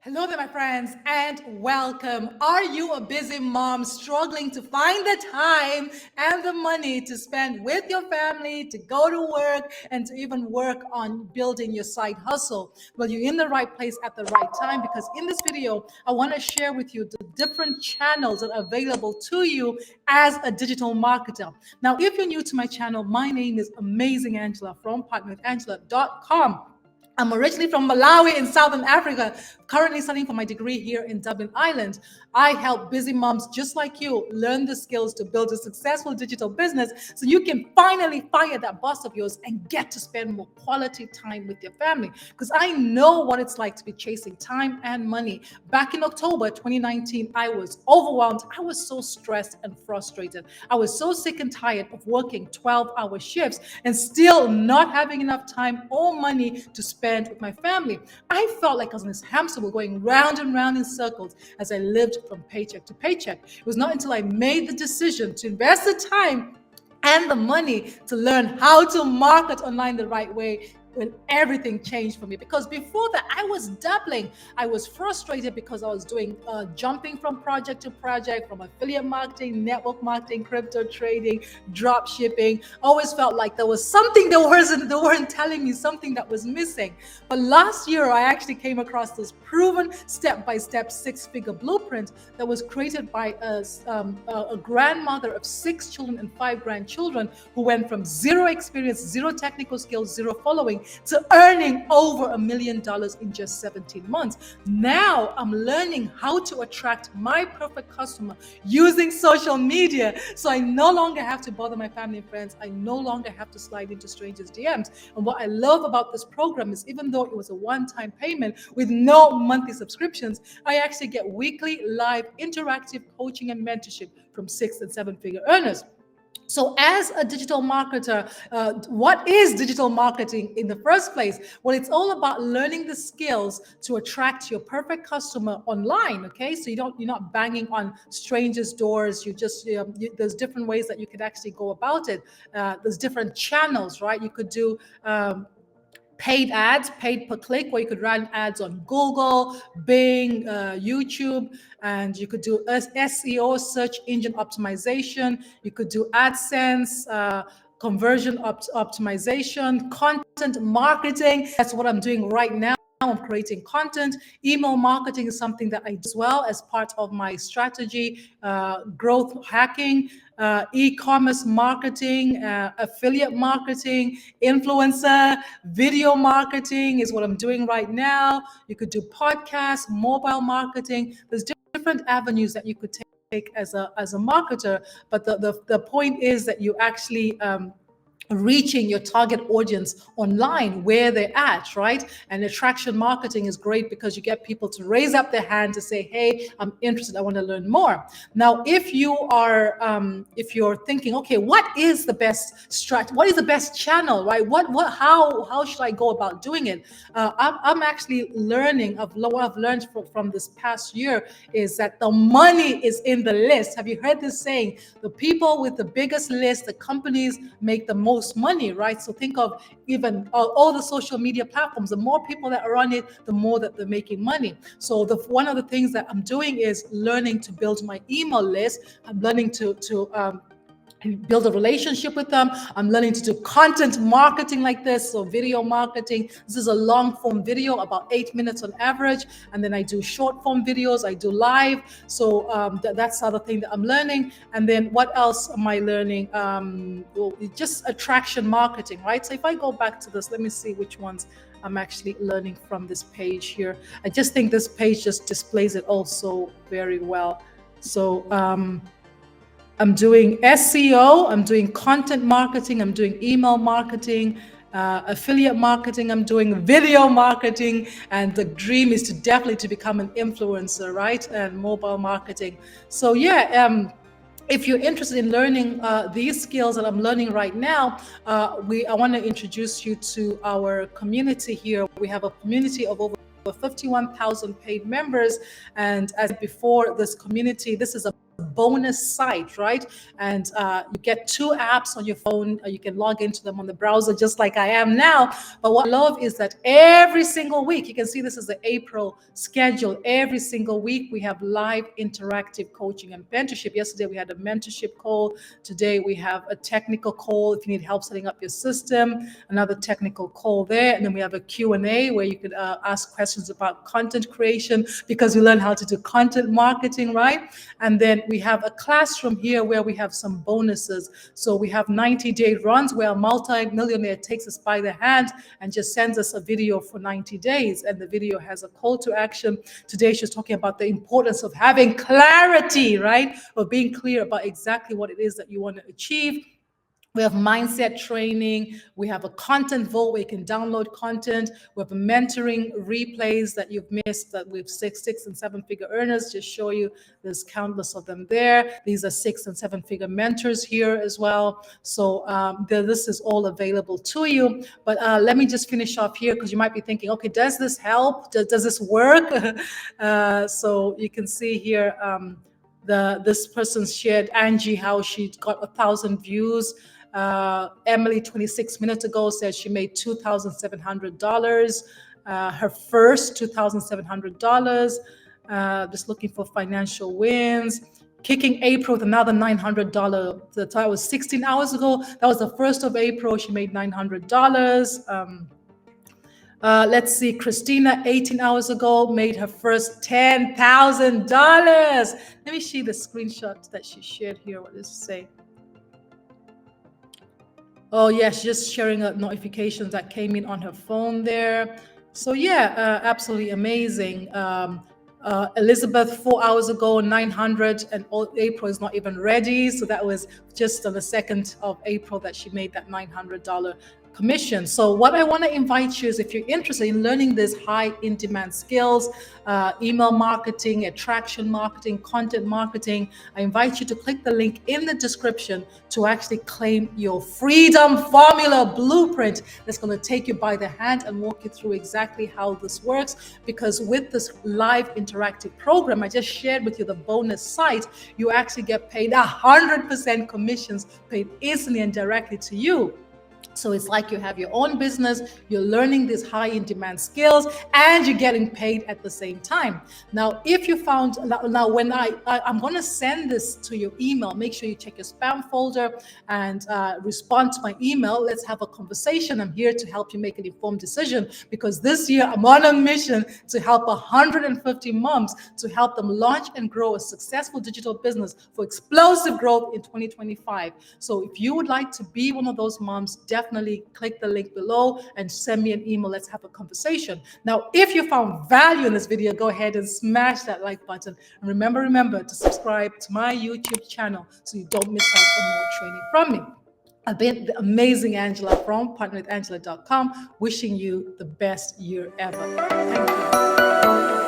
Hello there, my friends, and welcome. Are you a busy mom struggling to find the time and the money to spend with your family, to go to work, and to even work on building your side hustle? Well, you're in the right place at the right time because in this video, I want to share with you the different channels that are available to you as a digital marketer. Now, if you're new to my channel, my name is Amazing Angela from partnerwithangela.com. I'm originally from Malawi in Southern Africa, currently studying for my degree here in Dublin, Ireland. I help busy moms just like you learn the skills to build a successful digital business so you can finally fire that boss of yours and get to spend more quality time with your family. Because I know what it's like to be chasing time and money. Back in October 2019, I was overwhelmed. I was so stressed and frustrated. I was so sick and tired of working 12-hour shifts and still not having enough time or money to spend with my family. I felt like I was on this hamster wheel going round and round in circles as I lived from paycheck to paycheck. It was not until I made the decision to invest the time and the money to learn how to market online the right way when everything changed for me. Because before that, I was dabbling. I was frustrated because I was doing jumping from project to project, from affiliate marketing, network marketing, crypto trading, drop shipping. Always felt like there was something they weren't telling me, something that was missing. But last year, I actually came across this proven step-by-step six-figure blueprint that was created by a grandmother of 6 children and 5 grandchildren who went from zero experience, zero technical skills, zero following to earning over $1 million in just 17 months. Now I'm learning how to attract my perfect customer using social media. So I no longer have to bother my family and friends. I no longer have to slide into strangers' DMs. And what I love about this program is even though it was a one-time payment with no monthly subscriptions, I actually get weekly live interactive coaching and mentorship from 6 and 7-figure earners. So as a digital marketer, what is digital marketing in the first place? Well, it's all about learning the skills to attract your perfect customer online. Okay, so you're not banging on strangers' doors. There's different ways that you could actually go about it. There's different channels, right? You could do paid ads, paid per click, where you could run ads on Google, Bing, YouTube, and you could do SEO, search engine optimization. You could do AdSense, conversion optimization, content marketing. That's what I'm doing right now. I'm creating content. Email marketing is something that I do as well as part of my strategy, growth hacking, e-commerce marketing, affiliate marketing, influencer, video marketing is what I'm doing right now. You could do podcasts, mobile marketing. There's different avenues that you could take as a marketer, but the point is that you actually reaching your target audience online where they're at, right? And attraction marketing is great because you get people to raise up their hand to say, hey, I'm interested, I want to learn more. Now, if you're thinking, okay, what is the best strat, what is the best channel, right? How should I go about doing it? I'm actually learning of what I've learned from this past year is that the money is in the list. Have you heard this saying? The people with the biggest list, the companies make the most money, right? So think of even all the social media platforms. The more people that are on it, the more that they're making money. So one of the things that I'm doing is learning to build my email list. I'm learning to build a relationship with them. I'm learning to do content marketing like this. So video marketing. This is a long form video, about 8 minutes on average. And then I do short form videos. I do live. So that's the other thing that I'm learning. And then what else am I learning? Well, just attraction marketing, right? So if I go back to this, let me see which ones I'm actually learning from this page here. I just think this page just displays it also very well. So, I'm doing SEO, I'm doing content marketing, I'm doing email marketing, affiliate marketing, I'm doing video marketing, and the dream is definitely to become an influencer, right? And mobile marketing. So yeah, if you're interested in learning these skills that I'm learning right now, I want to introduce you to our community here. We have a community of over 51,000 paid members, and as before, this community, this is a bonus site, right? And you get 2 apps on your phone. You can log into them on the browser just like I am now. But what I love is that every single week, you can see this is the April schedule. Every single week, we have live interactive coaching and mentorship. Yesterday, we had a mentorship call. Today, we have a technical call if you need help setting up your system, another technical call there. And then we have a Q&A where you could ask questions about content creation because we learn how to do content marketing, right? And then we have a classroom here where we have some bonuses. So we have 90-day runs where a multi-millionaire takes us by the hand and just sends us a video for 90 days. And the video has a call to action. Today, she's talking about the importance of having clarity, right? Or being clear about exactly what it is that you want to achieve. We have mindset training. We have a content vault where you can download content. We have a mentoring replays that you've missed that with six and seven figure earners. Just show you there's countless of them there. These are 6 and 7 figure mentors here as well. So this is all available to you. But let me just finish off here because you might be thinking, okay, does this help? Does this work? So you can see here, this person shared, Angie, how she got 1,000 views. Emily, 26 minutes ago, said she made $2,700. Her first $2,700. Just looking for financial wins. Kicking April with another $900. That was 16 hours ago. That was the 1st of April. She made $900. Let's see, Christina, 18 hours ago, made her first $10,000. Let me see the screenshot that she shared here. What does it say? Oh, yes, just sharing notifications that came in on her phone there. So, yeah, absolutely amazing. Elizabeth, 4 hours ago, 900, and April is not even ready. So that was just on the 2nd of April that she made that $900 commission. So what I want to invite you is, if you're interested in learning these high in demand skills, email marketing, attraction marketing, content marketing, I invite you to click the link in the description to actually claim your freedom formula blueprint that's going to take you by the hand and walk you through exactly how this works. Because with this live interactive program I just shared with you, the bonus site, you actually get paid 100% commissions, paid instantly and directly to you. So it's like you have your own business, you're learning these high in demand skills, and you're getting paid at the same time. Now, if you found, now when I'm going to send this to your email, make sure you check your spam folder and respond to my email. Let's have a conversation. I'm here to help you make an informed decision, because this year I'm on a mission to help 150 moms, to help them launch and grow a successful digital business for explosive growth in 2025. So if you would like to be one of those moms, definitely click the link below and send me an email. Let's have a conversation. Now, if you found value in this video, go ahead and smash that like button. And remember to subscribe to my YouTube channel so you don't miss out on more training from me. I've been the amazing Angela from partnerwithangela.com, wishing you the best year ever. Thank you.